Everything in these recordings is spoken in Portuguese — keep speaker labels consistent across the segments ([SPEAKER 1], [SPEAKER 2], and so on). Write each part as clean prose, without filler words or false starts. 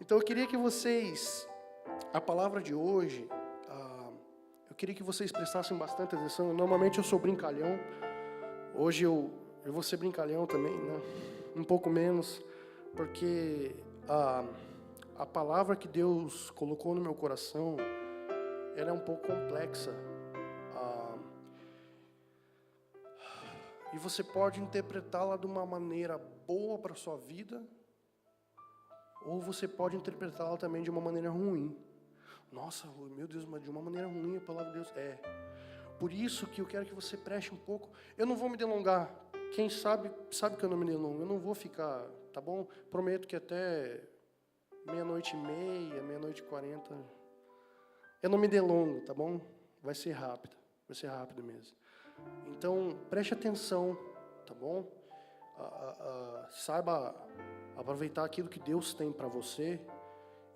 [SPEAKER 1] Então eu queria que vocês, a palavra de hoje, eu queria que vocês prestassem bastante atenção. Normalmente eu sou brincalhão, hoje eu vou ser brincalhão também, né? Um pouco menos, porque a palavra que Deus colocou no meu coração, ela é um pouco complexa. E você pode interpretá-la de uma maneira boa para a sua vida, ou você pode interpretá-la também de uma maneira ruim. Nossa, meu Deus, mas de uma maneira ruim a palavra de Deus é. Por isso que eu quero que você preste um pouco. Eu não vou me delongar. Quem sabe que eu não me delongo. Eu não vou ficar, tá bom? Prometo que até 00:30, 00:40, eu não me delongo, tá bom? Vai ser rápido mesmo. Então, preste atenção, tá bom? Saiba aproveitar aquilo que Deus tem para você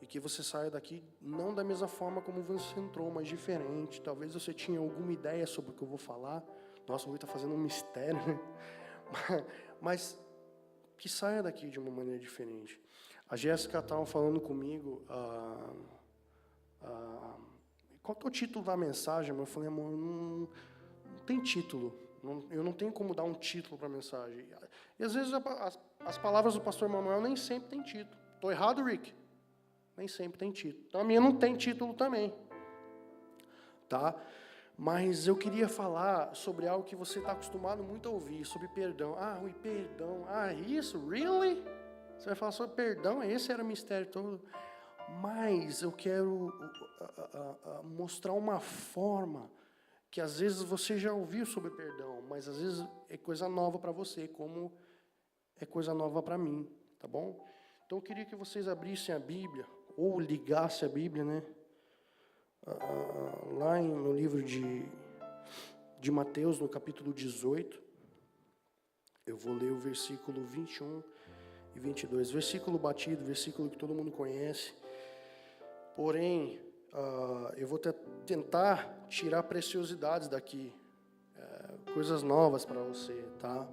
[SPEAKER 1] e que você saia daqui não da mesma forma como você entrou, mas diferente. Talvez você tinha alguma ideia sobre o que eu vou falar. Nossa, o Rui está fazendo um mistério, né? Mas que saia daqui de uma maneira diferente. A Jéssica estava falando comigo, qual que é o título da mensagem? Eu falei, amor, não tem título. Eu não tenho como dar um título para a mensagem. E às vezes as palavras do pastor Manuel nem sempre tem título. Estou errado, Rick? Nem sempre tem título. Então a minha não tem título também. Tá? Mas eu queria falar sobre algo que você está acostumado muito a ouvir, sobre perdão. Rui, perdão. Isso? Really? Você vai falar sobre perdão? Esse era o mistério todo. Mas eu quero mostrar uma forma que às vezes você já ouviu sobre perdão, mas às vezes é coisa nova para você, como é coisa nova para mim, tá bom? Então eu queria que vocês abrissem a Bíblia, ou ligassem a Bíblia, né? Lá no livro de Mateus, no capítulo 18, eu vou ler o versículo 21 e 22. Versículo batido, versículo que todo mundo conhece. Porém, eu vou tentar tirar preciosidades daqui, coisas novas para você, tá?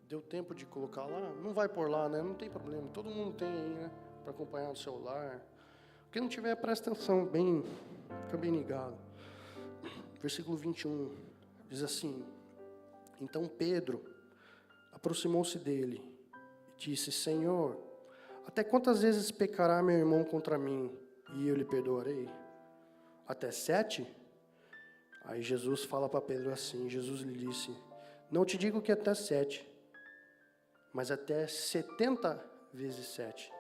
[SPEAKER 1] Deu tempo de colocar lá? Não vai pôr lá, né? Não tem problema, todo mundo tem aí, né? Para acompanhar no celular. Quem não tiver, presta atenção, fica bem ligado. Versículo 21 diz assim: Então Pedro aproximou-se dele e disse: Senhor, até quantas vezes pecará meu irmão contra mim e eu lhe perdoarei? Até 7? Aí Jesus fala para Pedro assim, Jesus lhe disse: Não te digo que até 7, mas até 70 vezes 7.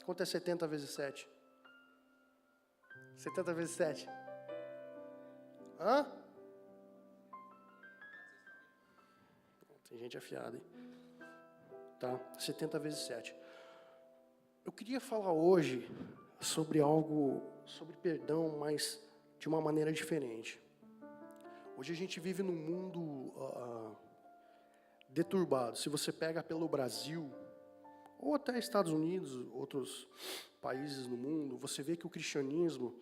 [SPEAKER 1] Quanto é 70 vezes 7? 70 vezes 7? Hã? Tem gente afiada, hein? Tá? 70 vezes 7. Eu queria falar hoje sobre perdão, mas de uma maneira diferente. Hoje a gente vive num mundo deturbado. Se você pega pelo Brasil, ou até Estados Unidos, outros países no mundo, você vê que o cristianismo,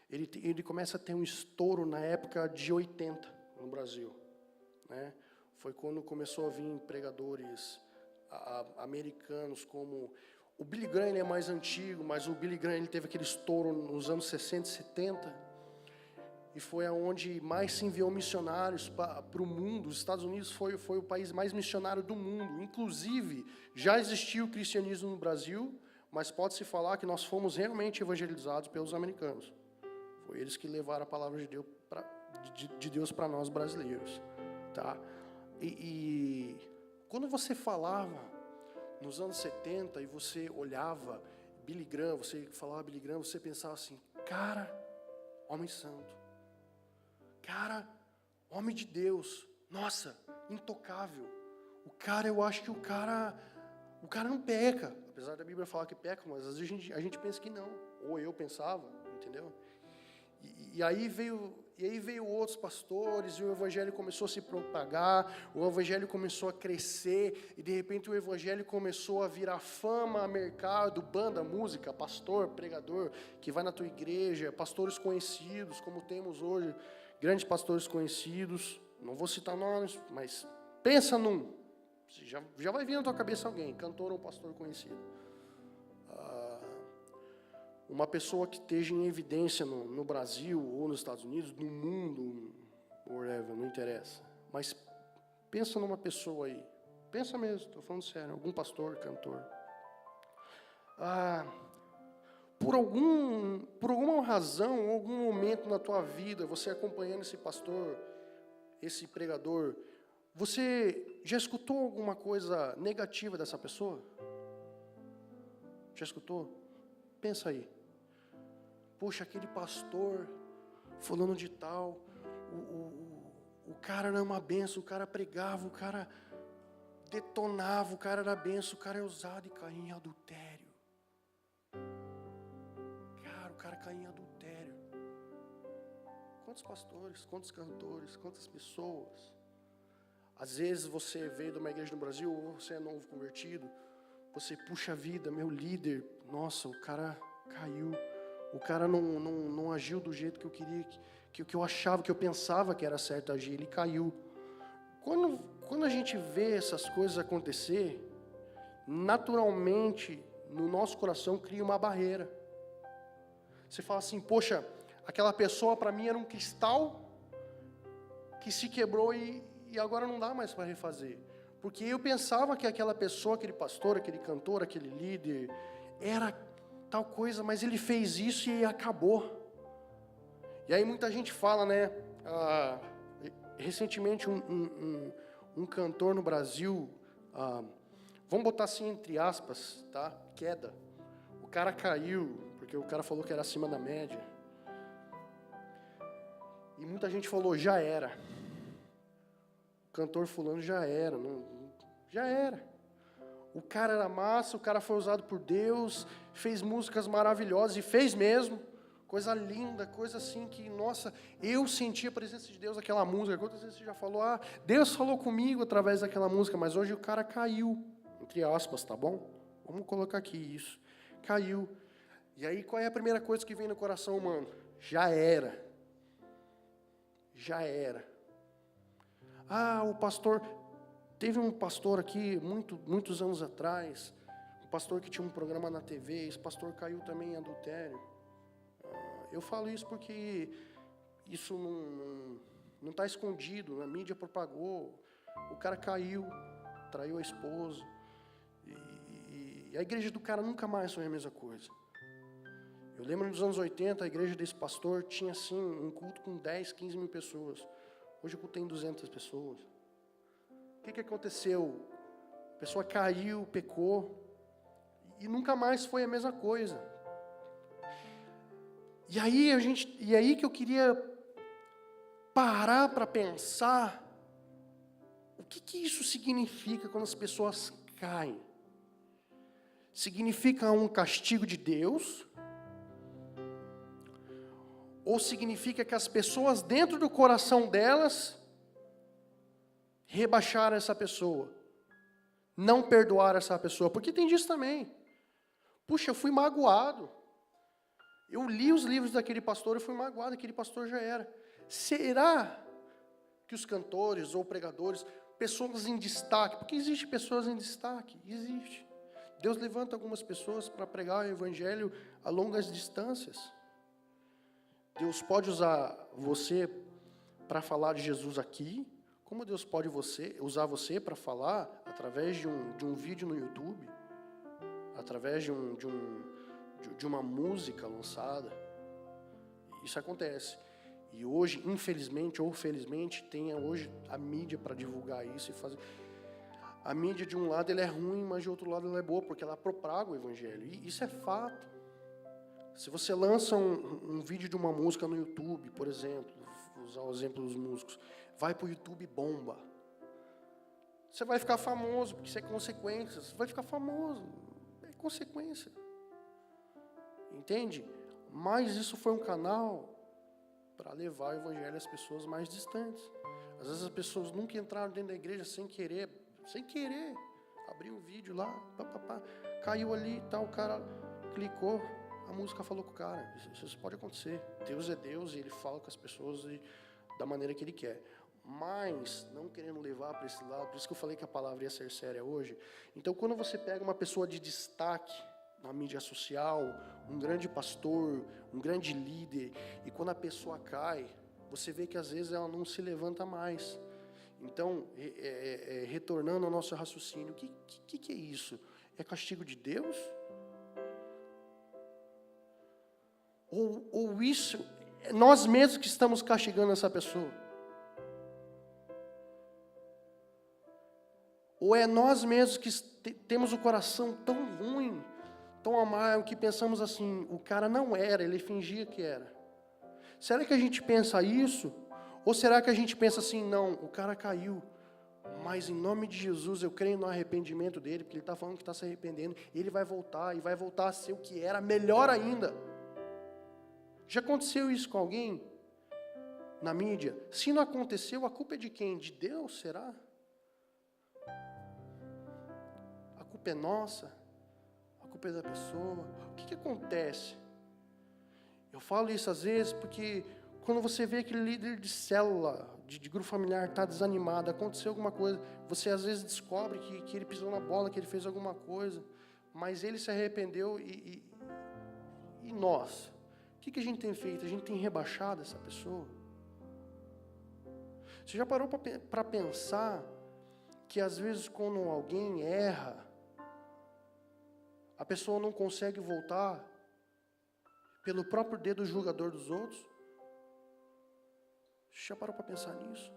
[SPEAKER 1] ele começa a ter um estouro na época de 80 no Brasil, né? Foi quando começou a vir pregadores americanos, como o Billy Graham. Ele é mais antigo, mas o Billy Graham ele teve aquele estouro nos anos 60 e 70, e foi aonde mais se enviou missionários para o mundo. Os Estados Unidos foi o país mais missionário do mundo. Inclusive, já existia o cristianismo no Brasil, mas pode-se falar que nós fomos realmente evangelizados pelos americanos. Foi eles que levaram a palavra de Deus para nós brasileiros, tá? E quando você falava nos anos 70 e você olhava Billy Graham, você falava Billy Graham, você pensava assim: cara, homem santo, cara, homem de Deus, nossa, intocável. O cara, eu acho que o cara não peca, apesar da Bíblia falar que peca, mas às vezes a gente pensa que não, ou eu pensava, entendeu? E aí veio outros pastores, e o evangelho começou a se propagar, o evangelho começou a crescer, e de repente o evangelho começou a virar fama, mercado, banda, música, pastor, pregador, que vai na tua igreja, pastores conhecidos, como temos hoje, grandes pastores conhecidos, não vou citar nomes, mas pensa num, Já vai vir na tua cabeça alguém, cantor ou pastor conhecido. Uma pessoa que esteja em evidência no Brasil, ou nos Estados Unidos, no mundo, wherever, não interessa. Mas pensa numa pessoa aí. Pensa mesmo, estou falando sério. Algum pastor, cantor. Por alguma razão, algum momento na tua vida, você acompanhando esse pastor, esse pregador, você já escutou alguma coisa negativa dessa pessoa? Já escutou? Pensa aí. Poxa, aquele pastor, fulano de tal, o cara era uma benção, o cara pregava, o cara detonava, o cara era benção, o cara é usado e caía em adultério. Cara, o cara caía em adultério. Quantos pastores, quantos cantores, quantas pessoas? Às vezes você veio de uma igreja no Brasil, ou você é novo convertido, você puxa a vida, meu líder, nossa, o cara caiu, o cara não agiu do jeito que eu queria, que eu achava, que eu pensava que era certo agir, ele caiu. Quando a gente vê essas coisas acontecer, naturalmente, no nosso coração cria uma barreira. Você fala assim, poxa, aquela pessoa para mim era um cristal que se quebrou e agora não dá mais para refazer. Porque eu pensava que aquela pessoa, aquele pastor, aquele cantor, aquele líder, era tal coisa, mas ele fez isso e acabou. E aí muita gente fala, né? Recentemente um cantor no Brasil, vamos botar assim entre aspas, tá? Queda. O cara caiu, porque o cara falou que era acima da média. E muita gente falou, já era. O cantor fulano já era, já era. O cara era massa, o cara foi usado por Deus, fez músicas maravilhosas, e fez mesmo, coisa linda, coisa assim que, nossa, eu senti a presença de Deus naquela música. Quantas vezes você já falou, Deus falou comigo através daquela música, mas hoje o cara caiu, entre aspas, tá bom? Vamos colocar aqui isso, caiu. E aí qual é a primeira coisa que vem no coração humano? Já era. Já era. O pastor... Teve um pastor aqui, muitos anos atrás, um pastor que tinha um programa na TV, esse pastor caiu também em adultério. Eu falo isso porque isso não está escondido, a mídia propagou, o cara caiu, traiu a esposa, e a igreja do cara nunca mais foi a mesma coisa. Eu lembro nos anos 80, a igreja desse pastor tinha assim, um culto com 10, 15 mil pessoas, hoje o culto tem 200 pessoas. O que aconteceu? A pessoa caiu, pecou, e nunca mais foi a mesma coisa. E aí que eu queria parar para pensar, o que isso significa quando as pessoas caem? Significa um castigo de Deus? Ou significa que as pessoas dentro do coração delas rebaixar essa pessoa, não perdoar essa pessoa, porque tem disso também. Puxa, eu fui magoado, eu li os livros daquele pastor e fui magoado, aquele pastor já era. Será que os cantores ou pregadores, pessoas em destaque, porque existe pessoas em destaque, existe. Deus levanta algumas pessoas para pregar o evangelho a longas distâncias. Deus pode usar você para falar de Jesus aqui, como Deus pode usar você para falar através de um vídeo no YouTube, através de uma música lançada. Isso acontece. E hoje, infelizmente ou felizmente, tem hoje a mídia para divulgar isso e fazer. A mídia, de um lado, ela é ruim, mas de outro lado ela é boa, porque ela propaga o evangelho. E isso é fato. Se você lança um vídeo de uma música no YouTube, por exemplo, vou usar o exemplo dos músicos, vai para o YouTube, bomba. Você vai ficar famoso, porque isso é consequência. Você vai ficar famoso, é consequência. Entende? Mas isso foi um canal para levar o evangelho às pessoas mais distantes. Às vezes as pessoas nunca entraram dentro da igreja sem querer. Abriu um vídeo lá, caiu ali e tal, o cara clicou, a música falou com o cara. Isso pode acontecer. Deus é Deus e Ele fala com as pessoas da maneira que Ele quer. Mas, não querendo levar para esse lado, por isso que eu falei que a palavra ia ser séria hoje. Então, quando você pega uma pessoa de destaque na mídia social, um grande pastor, um grande líder, e quando a pessoa cai, você vê que às vezes ela não se levanta mais. Então, retornando ao nosso raciocínio, o que é isso? É castigo de Deus? Ou isso, é nós mesmos que estamos castigando essa pessoa? Ou é nós mesmos que temos o coração tão ruim, tão amargo, que pensamos assim, o cara não era, ele fingia que era. Será que a gente pensa isso? Ou será que a gente pensa assim, não, o cara caiu, mas em nome de Jesus eu creio no arrependimento dele, porque ele está falando que está se arrependendo, e ele vai voltar, e vai voltar a ser o que era, melhor ainda. Já aconteceu isso com alguém na mídia? Se não aconteceu, a culpa é de quem? De Deus, será? A culpa é nossa? A culpa é da pessoa? O que acontece? Eu falo isso às vezes porque quando você vê aquele líder de célula, de grupo familiar, está desanimado, aconteceu alguma coisa, você às vezes descobre que ele pisou na bola, que ele fez alguma coisa, mas ele se arrependeu e nós? O que a gente tem feito? A gente tem rebaixado essa pessoa? Você já parou para pensar que às vezes quando alguém erra, a pessoa não consegue voltar pelo próprio dedo julgador dos outros? Você já parou para pensar nisso?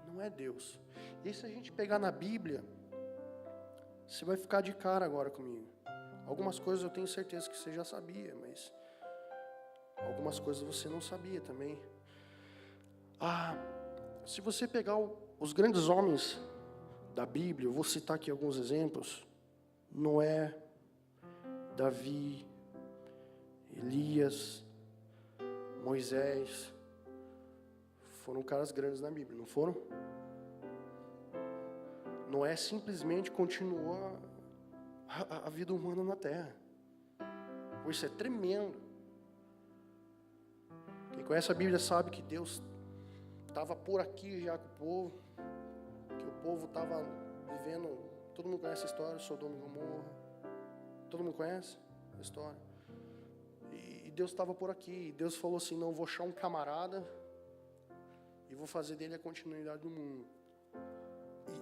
[SPEAKER 1] Não é Deus. E se a gente pegar na Bíblia, você vai ficar de cara agora comigo. Algumas coisas eu tenho certeza que você já sabia, mas algumas coisas você não sabia também. Se você pegar os grandes homens da Bíblia, eu vou citar aqui alguns exemplos. Noé, Davi, Elias, Moisés, foram caras grandes na Bíblia, não foram? Noé simplesmente continuou a vida humana na terra. Isso é tremendo. Quem conhece a Bíblia sabe que Deus estava por aqui já com o povo, que o povo estava vivendo, todo mundo conhece a história, Sodoma e Gomorra, todo mundo conhece a história, e Deus estava por aqui, e Deus falou assim, não, vou achar um camarada, e vou fazer dele a continuidade do mundo,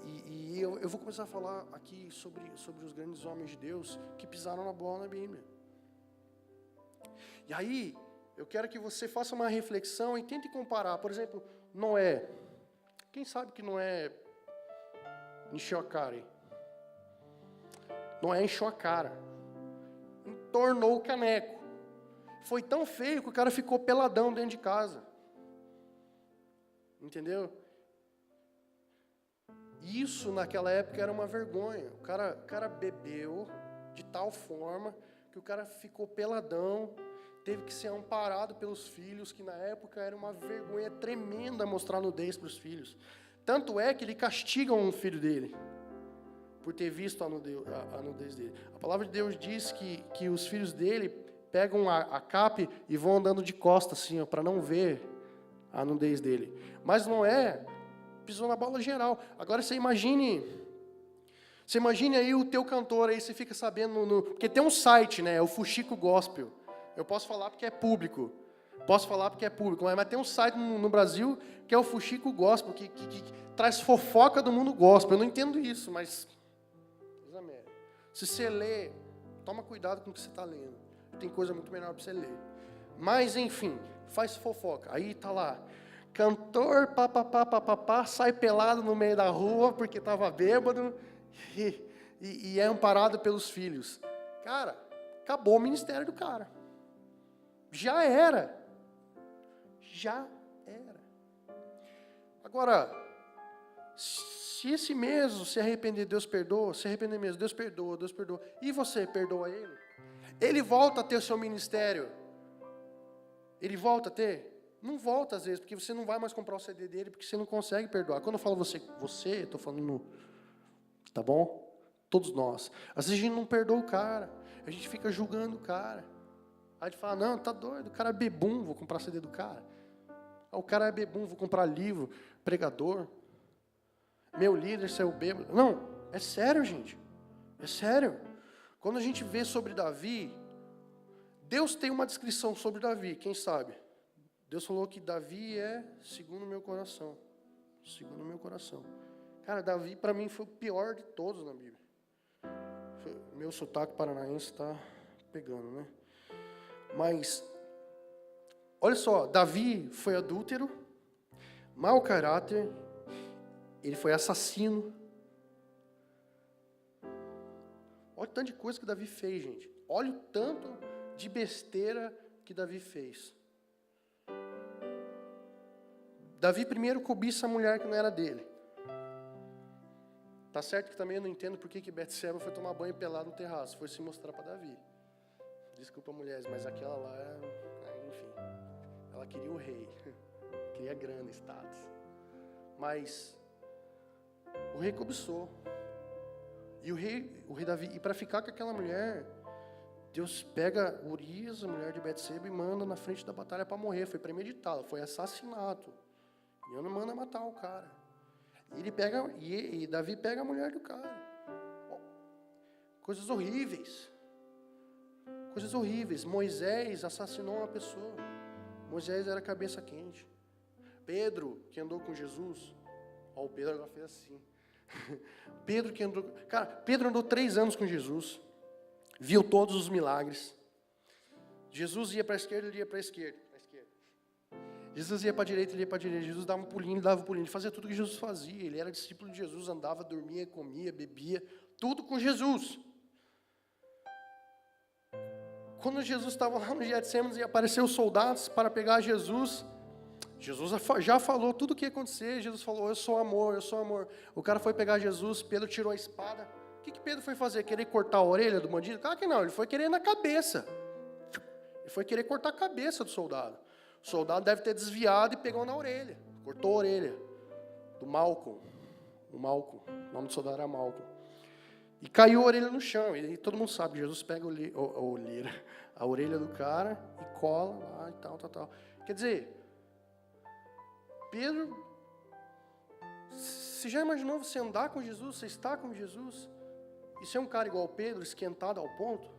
[SPEAKER 1] e eu vou começar a falar aqui sobre os grandes homens de Deus, que pisaram na bola na Bíblia, e aí, eu quero que você faça uma reflexão e tente comparar, por exemplo, Noé. Quem sabe que Noé encheu a cara aí? Noé encheu a cara. Entornou o caneco. Foi tão feio que o cara ficou peladão dentro de casa. Entendeu? Isso naquela época era uma vergonha. O cara bebeu de tal forma que o cara ficou peladão. Teve que ser amparado pelos filhos, que na época era uma vergonha tremenda mostrar nudez para os filhos. Tanto é que ele castiga um filho dele, por ter visto a nudez dele. A palavra de Deus diz que os filhos dele pegam a capa e vão andando de costas, assim, para não ver a nudez dele. Mas Noé pisou na bola geral. Agora você imagine aí o teu cantor, aí você fica sabendo, porque tem um site, né, é o Fuxico Gospel. Eu posso falar porque é público. Mas tem um site no Brasil que é o Fuxico Gospel, que traz fofoca do mundo gospel. Eu não entendo isso, mas... Se você lê, toma cuidado com o que você está lendo. Tem coisa muito melhor para você ler. Mas, enfim, faz fofoca. Aí está lá. Cantor, papapá, sai pelado no meio da rua porque estava bêbado e é amparado pelos filhos. Cara, acabou o ministério do cara. Já era. Agora, se esse mesmo se arrepender, Deus perdoa. Se arrepender mesmo, Deus perdoa. E você perdoa ele? Ele volta a ter o seu ministério? Ele volta a ter? Não volta às vezes, porque você não vai mais comprar o CD dele, porque você não consegue perdoar. Quando eu falo você, estou falando, tá bom? Todos nós. Às vezes a gente não perdoa o cara. A gente fica julgando o cara. Aí a gente fala, não, tá doido, o cara é bebum, vou comprar CD do cara. O cara é bebum, vou comprar livro, pregador. Meu líder saiu bêbado. Não, é sério, gente. É sério. Quando a gente vê sobre Davi, Deus tem uma descrição sobre Davi, quem sabe? Deus falou que Davi é segundo o meu coração. Segundo o meu coração. Cara, Davi para mim foi o pior de todos na Bíblia. Meu sotaque paranaense está pegando, né? Mas, olha só, Davi foi adúltero, mau caráter, ele foi assassino. Olha o tanto de coisa que Davi fez, gente. Olha o tanto de besteira que Davi fez. Davi primeiro cobiça a mulher que não era dele. Tá certo que também eu não entendo por que Betseba foi tomar banho pelado no terraço. Foi se mostrar para Davi. Desculpa, mulheres, mas aquela lá, enfim, ela queria o rei. Queria grana, status. Mas o rei cobiçou. E o rei Davi, e para ficar com aquela mulher, Deus pega Urias, a mulher de Betseba, e manda na frente da batalha para morrer. Foi premeditado, foi assassinato. Deus não manda matar o cara. E Davi pega a mulher do cara. Coisas horríveis. Coisas horríveis. Moisés assassinou uma pessoa. Moisés era cabeça quente. Pedro, que andou com Jesus. O Pedro agora fez assim. Pedro andou 3 anos com Jesus. Viu todos os milagres. Jesus ia para a esquerda, ele ia para a esquerda. Jesus ia para a direita, ele ia para a direita. Jesus dava um pulinho, ele dava um pulinho. Ele fazia tudo que Jesus fazia. Ele era discípulo de Jesus, andava, dormia, comia, bebia. Tudo com Jesus. Quando Jesus estava lá no Getsêmanis e apareceu os soldados para pegar Jesus, Jesus já falou tudo o que ia acontecer. Jesus falou, eu sou amor, eu sou amor. O cara foi pegar Jesus, Pedro tirou a espada. O que Pedro foi fazer? Querer cortar a orelha do bandido? Claro que não, ele foi querer na cabeça. Ele foi querer cortar a cabeça do soldado. O soldado deve ter desviado e pegou na orelha. Cortou a orelha do Malcolm. O nome do soldado era Malcolm. E caiu a orelha no chão. E todo mundo sabe, Jesus pega a orelha do cara e cola lá e tal. Quer dizer, Pedro, você já imaginou você andar com Jesus, você está com Jesus, e ser um cara igual Pedro, esquentado ao ponto?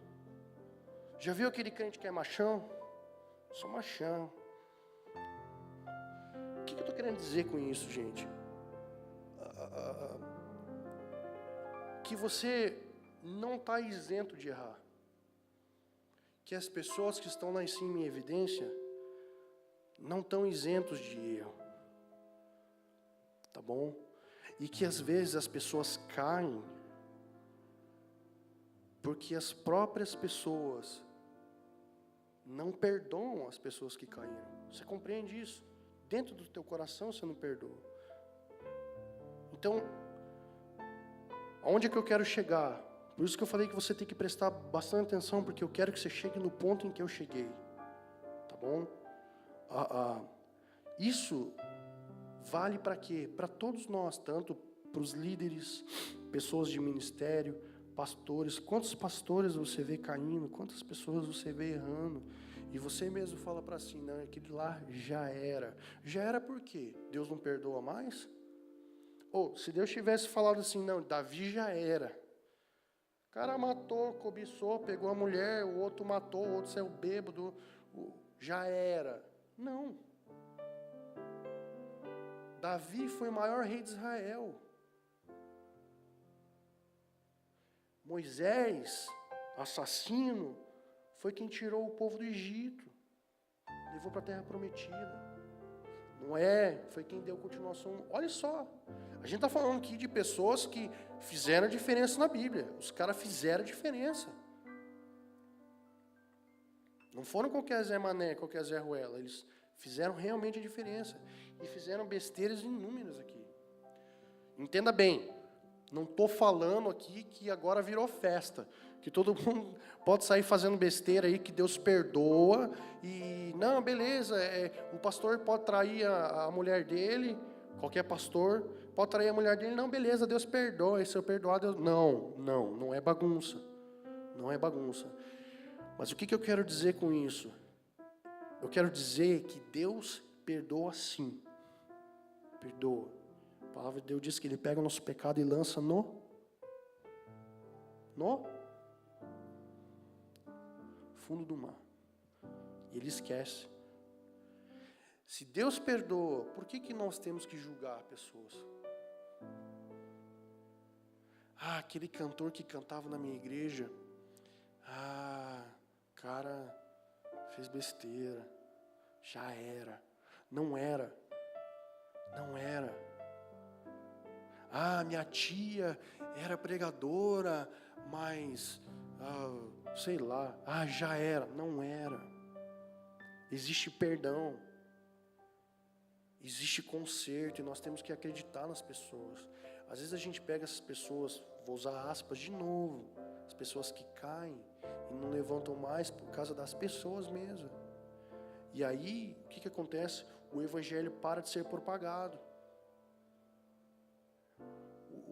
[SPEAKER 1] Já viu aquele crente que é machão? Sou machão. O que eu estou querendo dizer com isso, gente? Que você não está isento de errar. Que as pessoas que estão lá em cima em evidência não estão isentos de erro. Tá bom? E que às vezes as pessoas caem porque as próprias pessoas não perdoam as pessoas que caíram. Você compreende isso? Dentro do teu coração você não perdoa. Então, aonde é que eu quero chegar? Por isso que eu falei que você tem que prestar bastante atenção, porque eu quero que você chegue no ponto em que eu cheguei. Tá bom? Isso vale para quê? Para todos nós, tanto para os líderes, pessoas de ministério, pastores. Quantos pastores você vê caindo? Quantas pessoas você vê errando? E você mesmo fala para si, não, aquele lá já era. Já era por quê? Deus não perdoa mais? Ou, se Deus tivesse falado assim, não, Davi já era. O cara matou, cobiçou, pegou a mulher, o outro matou, o outro saiu bêbado, já era. Não. Davi foi o maior rei de Israel. Moisés, assassino, foi quem tirou o povo do Egito, levou para a terra prometida. Noé foi quem deu continuação. Olha só, a gente está falando aqui de pessoas que fizeram a diferença na Bíblia. Os caras fizeram a diferença. Não foram qualquer Zé Mané, qualquer Zé Ruela. Eles fizeram realmente a diferença. E fizeram besteiras inúmeras aqui. Entenda bem, não estou falando aqui que agora virou festa. Que todo mundo pode sair fazendo besteira aí, que Deus perdoa. E, não, beleza, o pastor pode trair a mulher dele, qualquer pastor pode trair a mulher dele. Não, beleza, Deus perdoa, e se eu perdoar, Deus... Não é bagunça. Não é bagunça. Mas o que eu quero dizer com isso? Eu quero dizer que Deus perdoa sim. Perdoa. A palavra de Deus diz que Ele pega o nosso pecado e lança no fundo do mar. E Ele esquece. Se Deus perdoa, por que nós temos que julgar pessoas? Aquele cantor que cantava na minha igreja, cara, fez besteira, já era, não era. Minha tia era pregadora, mas, sei lá, já era, não era. Existe perdão, existe conserto, e nós temos que acreditar nas pessoas. Às vezes a gente pega essas pessoas, vou usar aspas de novo, as pessoas que caem e não levantam mais por causa das pessoas mesmo. E aí, o que acontece? O evangelho para de ser propagado.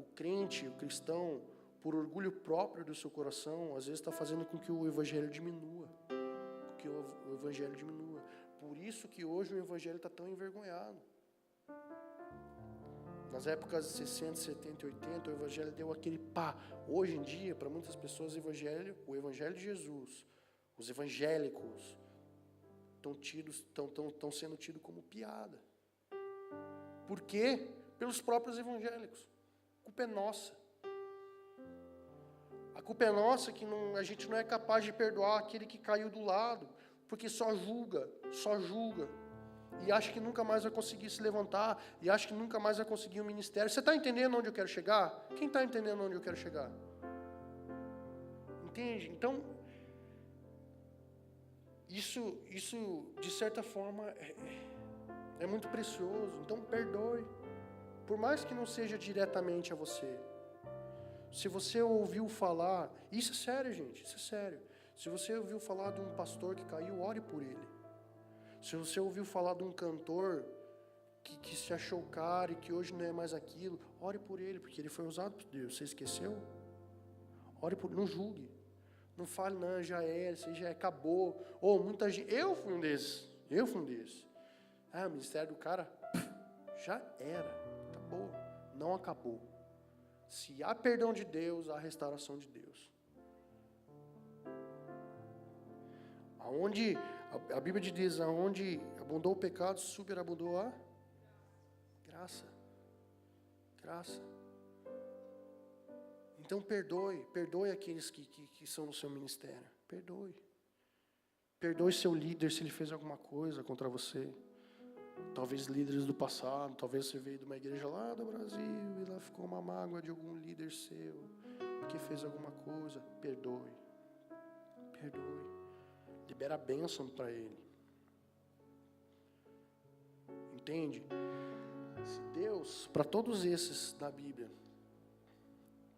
[SPEAKER 1] O crente, o cristão, por orgulho próprio do seu coração, às vezes está fazendo com que o evangelho diminua. Por isso que hoje o evangelho está tão envergonhado. Nas épocas de 60, 70 e 80, o evangelho deu aquele pá. Hoje em dia, para muitas pessoas, o evangelho de Jesus, os evangélicos, estão sendo tidos como piada. Por quê? Pelos próprios evangélicos. A culpa é nossa. A culpa é nossa que a gente não é capaz de perdoar aquele que caiu do lado, porque só julga. E acha que nunca mais vai conseguir se levantar, e acha que nunca mais vai conseguir um ministério. Você está entendendo onde eu quero chegar? Quem está entendendo onde eu quero chegar? Entende? Então, isso de certa forma, é muito precioso. Então, perdoe. Por mais que não seja diretamente a você. Se você ouviu falar, isso é sério, gente, isso é sério. Se você ouviu falar de um pastor que caiu, ore por ele. Se você ouviu falar de um cantor que se achou cara e que hoje não é mais aquilo, ore por ele, porque ele foi usado por Deus. Você esqueceu? Não julgue. Não fale, não, já era, isso já acabou. Muita gente, eu fui um desses. O ministério do cara, já era, acabou. Não acabou. Se há perdão de Deus, há restauração de Deus. A Bíblia diz, aonde abundou o pecado, superabundou a graça. Então perdoe aqueles que são no seu ministério. Perdoe seu líder se ele fez alguma coisa contra você. Talvez líderes do passado, talvez você veio de uma igreja lá do Brasil e lá ficou uma mágoa de algum líder seu, porque fez alguma coisa. Perdoe. Libera a bênção para ele. Entende? Se Deus, para todos esses na Bíblia,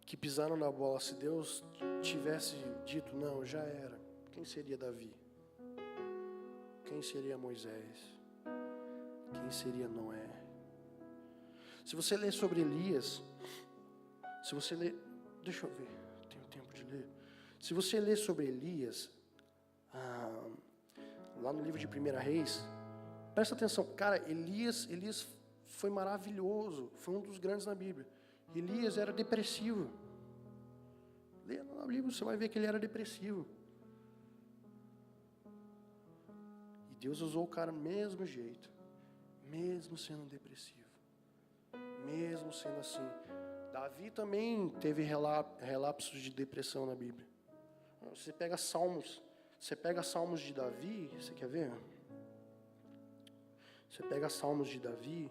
[SPEAKER 1] que pisaram na bola, se Deus tivesse dito, não, já era, quem seria Davi? Quem seria Moisés? Quem seria Noé? Se você ler sobre Elias, deixa eu ver, tenho tempo de ler. Se você ler sobre Elias, lá no livro de 1 Reis, presta atenção, cara, Elias foi maravilhoso, foi um dos grandes na Bíblia. Elias era depressivo. Lê na Bíblia, você vai ver que ele era depressivo. E Deus usou o cara do mesmo jeito, mesmo sendo depressivo, mesmo sendo assim. Davi também teve relapsos de depressão na Bíblia. Você pega Salmos de Davi, você quer ver? Você pega Salmos de Davi,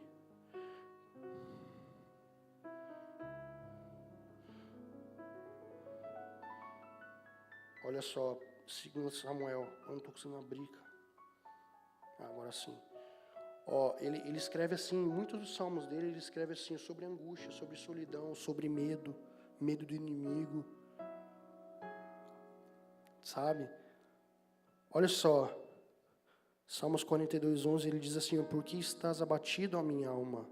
[SPEAKER 1] olha só, 2 Samuel, eu não estou conseguindo abrir. Agora sim. Ele escreve assim, muitos dos salmos dele, ele escreve assim, sobre angústia, sobre solidão, sobre medo do inimigo. Sabe? Olha só, Salmos 42:11, ele diz assim, por que estás abatido, ó minha alma?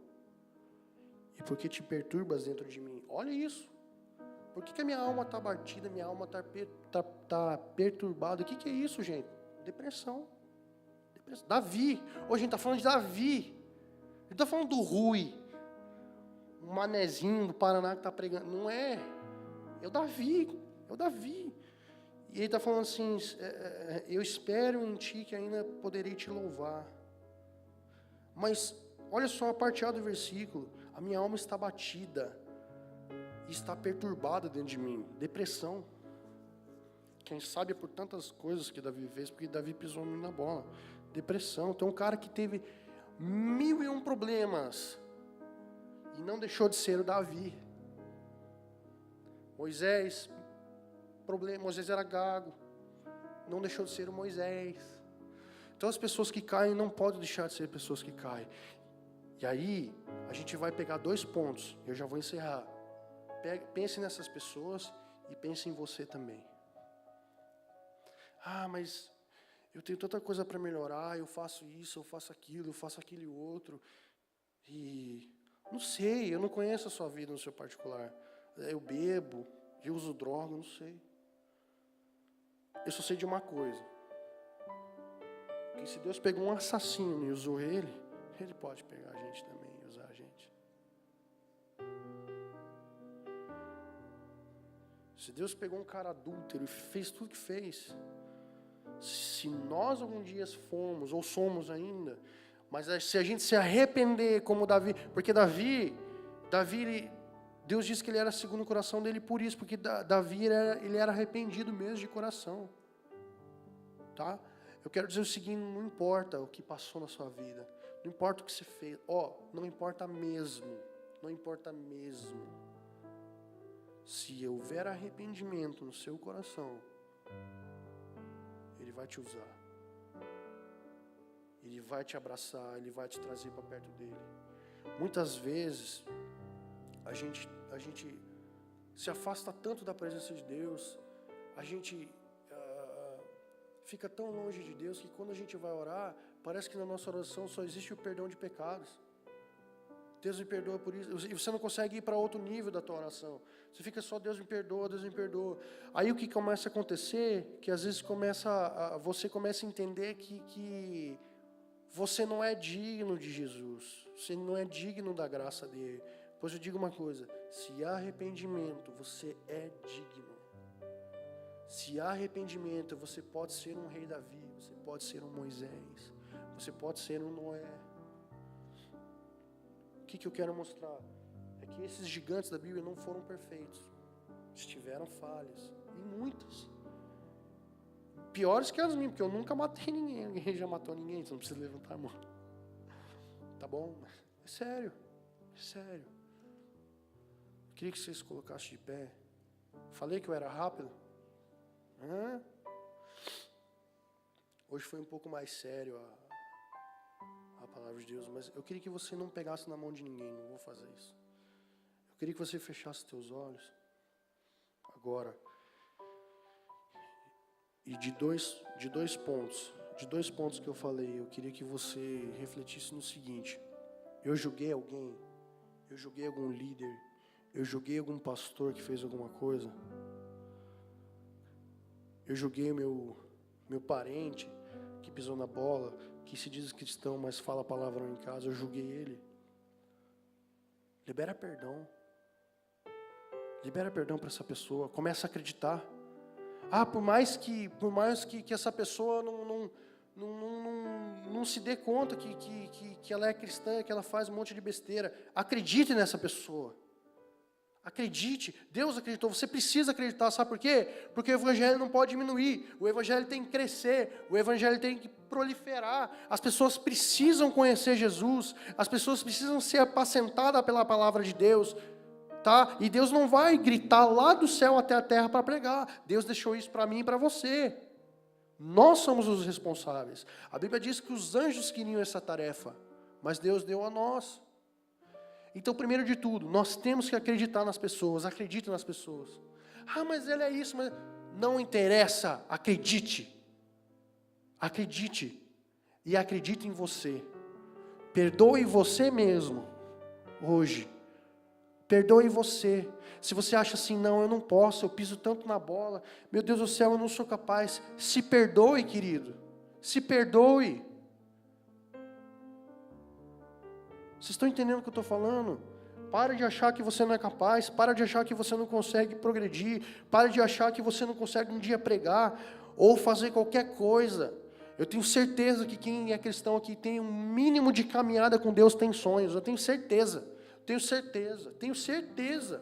[SPEAKER 1] E por que te perturbas dentro de mim? Olha isso. Por que a minha alma está abatida, minha alma está perturbada? O que é isso, gente? Depressão. Davi. Hoje a gente está falando de Davi. Ele está falando do Rui, um manezinho do Paraná que está pregando. Não é. É o Davi. É o Davi. E ele está falando assim, eu espero em ti que ainda poderei te louvar. Mas, olha só a parte A do versículo. A minha alma está batida. E está perturbada dentro de mim. Depressão. Quem sabe é por tantas coisas que Davi fez, porque Davi pisou muito na bola. Depressão. Então, um cara que teve 1001 problemas. E não deixou de ser o Davi. Moisés era gago, não deixou de ser o Moisés. Então as pessoas que caem não podem deixar de ser pessoas que caem. E aí, a gente vai pegar 2 pontos, eu já vou encerrar. Pense nessas pessoas e pense em você também. Ah, mas eu tenho tanta coisa para melhorar, eu faço isso, eu faço aquilo, eu faço aquele outro. E não sei, eu não conheço a sua vida no seu particular. Eu bebo, eu uso droga, não sei. Eu só sei de uma coisa. Que se Deus pegou um assassino e usou ele, Ele pode pegar a gente também e usar a gente. Se Deus pegou um cara adúltero e fez tudo que fez, se nós algum dia fomos, ou somos ainda, mas se a gente se arrepender como Davi, porque Davi, Deus disse que ele era segundo o coração dele por isso, porque Davi, ele era arrependido mesmo de coração. Tá? Eu quero dizer o seguinte, não importa o que passou na sua vida, não importa o que você fez, não importa mesmo, não importa mesmo. Se houver arrependimento no seu coração, Ele vai te usar. Ele vai te abraçar, Ele vai te trazer para perto dEle. Muitas vezes, a gente se afasta tanto da presença de Deus, a gente fica tão longe de Deus, que quando a gente vai orar, parece que na nossa oração só existe o perdão de pecados. Deus me perdoa por isso. E você não consegue ir para outro nível da tua oração. Você fica só, Deus me perdoa, Deus me perdoa. Aí o que começa a acontecer, que às vezes você começa a entender que você não é digno de Jesus. Você não é digno da graça dele. Pois eu digo uma coisa, se há arrependimento, você é digno. Se há arrependimento, você pode ser um rei Davi, você pode ser um Moisés, você pode ser um Noé. O que eu quero mostrar? É que esses gigantes da Bíblia não foram perfeitos. Eles tiveram falhas, e muitas. Piores que as minhas, porque eu nunca matei ninguém. Ninguém já matou ninguém, você não precisa levantar a mão. Tá bom? É sério, é sério. Eu queria que vocês colocassem de pé. Falei que eu era rápido? Hoje foi um pouco mais sério a palavra de Deus, mas eu queria que você não pegasse na mão de ninguém, não vou fazer isso. Eu queria que você fechasse teus olhos agora. E de dois pontos que eu falei, eu queria que você refletisse no seguinte: eu julguei alguém, eu julguei algum líder, eu julguei algum pastor que fez alguma coisa, eu julguei meu parente que pisou na bola, que se diz cristão, mas fala palavrão em casa, eu julguei ele. Libera perdão. Libera perdão para essa pessoa. Começa a acreditar. Por mais que essa pessoa não se dê conta que ela é cristã, que ela faz um monte de besteira. Acredite nessa pessoa. Acredite, Deus acreditou, você precisa acreditar, sabe por quê? Porque o Evangelho não pode diminuir, o Evangelho tem que crescer, o Evangelho tem que proliferar, as pessoas precisam conhecer Jesus, as pessoas precisam ser apacentadas pela palavra de Deus, tá? E Deus não vai gritar lá do céu até a terra para pregar, Deus deixou isso para mim e para você, nós somos os responsáveis. A Bíblia diz que os anjos queriam essa tarefa, mas Deus deu a nós. Então, primeiro de tudo, nós temos que acreditar nas pessoas, acredite nas pessoas. Mas ele é isso, mas não interessa, acredite. Acredite e acredite em você. Perdoe você mesmo, hoje. Perdoe você. Se você acha assim, não, eu não posso, eu piso tanto na bola, meu Deus do céu, eu não sou capaz. Se perdoe, querido, se perdoe. Vocês estão entendendo o que eu estou falando? Para de achar que você não é capaz, para de achar que você não consegue progredir, para de achar que você não consegue um dia pregar ou fazer qualquer coisa. Eu tenho certeza que quem é cristão aqui tem um mínimo de caminhada com Deus tem sonhos, eu tenho certeza, tenho certeza.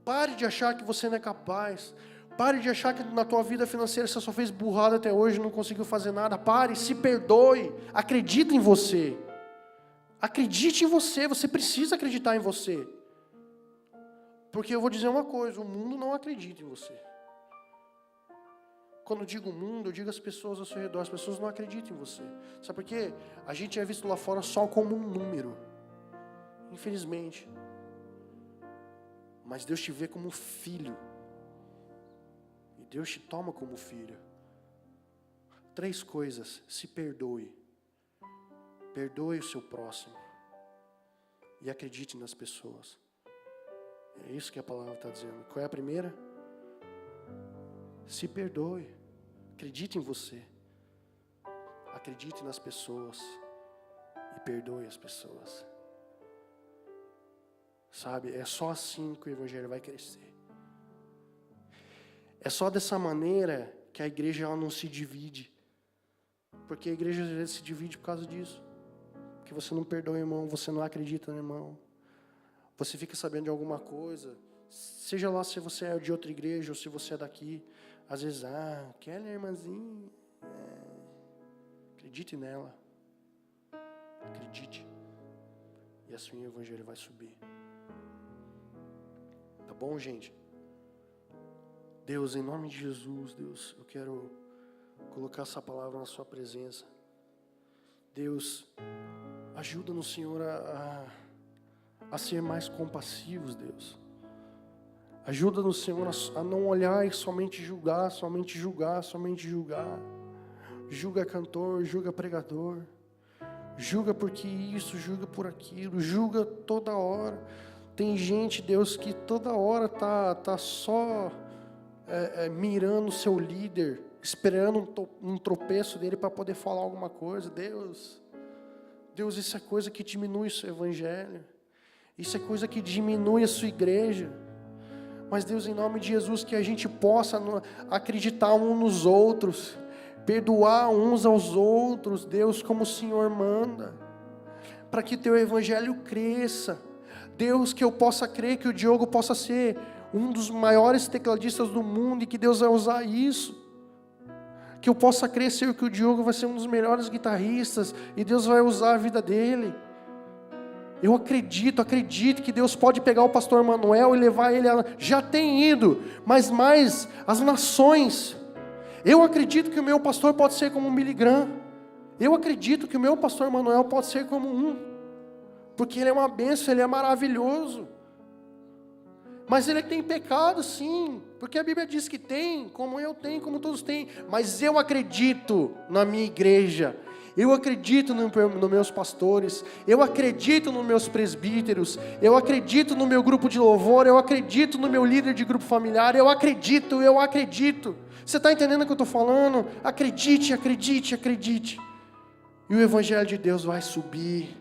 [SPEAKER 1] Pare de achar que você não é capaz, pare de achar que na tua vida financeira você só fez burrada até hoje, não conseguiu fazer nada. Pare, se perdoe, acredita em você. Acredite em você, você precisa acreditar em você. Porque eu vou dizer uma coisa, o mundo não acredita em você. Quando eu digo mundo, eu digo as pessoas ao seu redor, as pessoas não acreditam em você. Sabe por quê? A gente é visto lá fora só como um número. Infelizmente. Mas Deus te vê como um filho. E Deus te toma como filho. 3 coisas, se perdoe. Perdoe o seu próximo. E acredite nas pessoas. É isso que a palavra está dizendo. Qual é a primeira? Se perdoe. Acredite em você. Acredite nas pessoas. E perdoe as pessoas. Sabe, é só assim que o Evangelho vai crescer. É só dessa maneira que a igreja ela não se divide. Porque a igreja às vezes se divide por causa disso. Porque você não perdoa o irmão, você não acredita no irmão. Você fica sabendo de alguma coisa. Seja lá se você é de outra igreja ou se você é daqui. Às vezes, aquela irmãzinha. Acredite nela. Acredite. E assim o Evangelho vai subir. Tá bom, gente? Deus, em nome de Jesus, Deus, eu quero colocar essa palavra na sua presença. Deus, ajuda-nos, Senhor, a ser mais compassivos, Deus. Ajuda-nos, Senhor, a não olhar e somente julgar. Julga cantor, julga pregador. Julga porque isso, julga por aquilo. Julga toda hora. Tem gente, Deus, que toda hora tá só mirando o seu líder, esperando um tropeço dele para poder falar alguma coisa. Deus, isso é coisa que diminui o seu evangelho. Isso é coisa que diminui a sua igreja. Mas Deus, em nome de Jesus, que a gente possa acreditar uns nos outros, perdoar uns aos outros, Deus, como o Senhor manda, para que teu evangelho cresça. Deus, que eu possa crer que o Diogo possa ser um dos maiores tecladistas do mundo e que Deus vai usar isso. Que eu possa crer, Senhor, que o Diogo vai ser um dos melhores guitarristas e Deus vai usar a vida dele. Eu acredito que Deus pode pegar o pastor Manuel e levar ele já tem ido, mas mais as nações. Eu acredito que o meu pastor pode ser como um Billy Graham. Eu acredito que o meu pastor Manuel pode ser como porque ele é uma bênção, ele é maravilhoso. Mas ele tem pecado, sim, porque a Bíblia diz que tem, como eu tenho, como todos têm. Mas eu acredito na minha igreja, eu acredito nos meus pastores, eu acredito nos meus presbíteros, eu acredito no meu grupo de louvor, eu acredito no meu líder de grupo familiar, eu acredito. Você está entendendo o que eu estou falando? Acredite. E o Evangelho de Deus vai subir.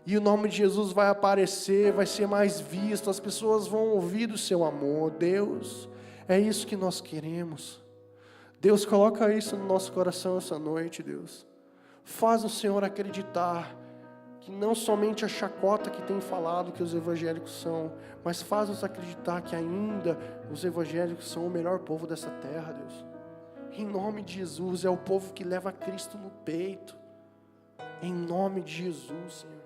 [SPEAKER 1] E o nome de Jesus vai aparecer, vai ser mais visto, as pessoas vão ouvir do seu amor. Deus, é isso que nós queremos. Deus, coloca isso no nosso coração essa noite, Deus. Faz o Senhor acreditar que não somente a chacota que tem falado que os evangélicos são, mas faz-nos acreditar que ainda os evangélicos são o melhor povo dessa terra, Deus. Em nome de Jesus, é o povo que leva Cristo no peito. Em nome de Jesus, Senhor.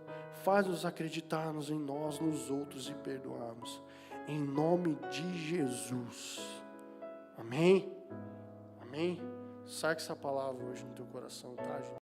[SPEAKER 1] Faz-nos acreditarmos em nós, nos outros e perdoarmos. Em nome de Jesus. Amém? Amém? Saque essa palavra hoje no teu coração, tá, gente?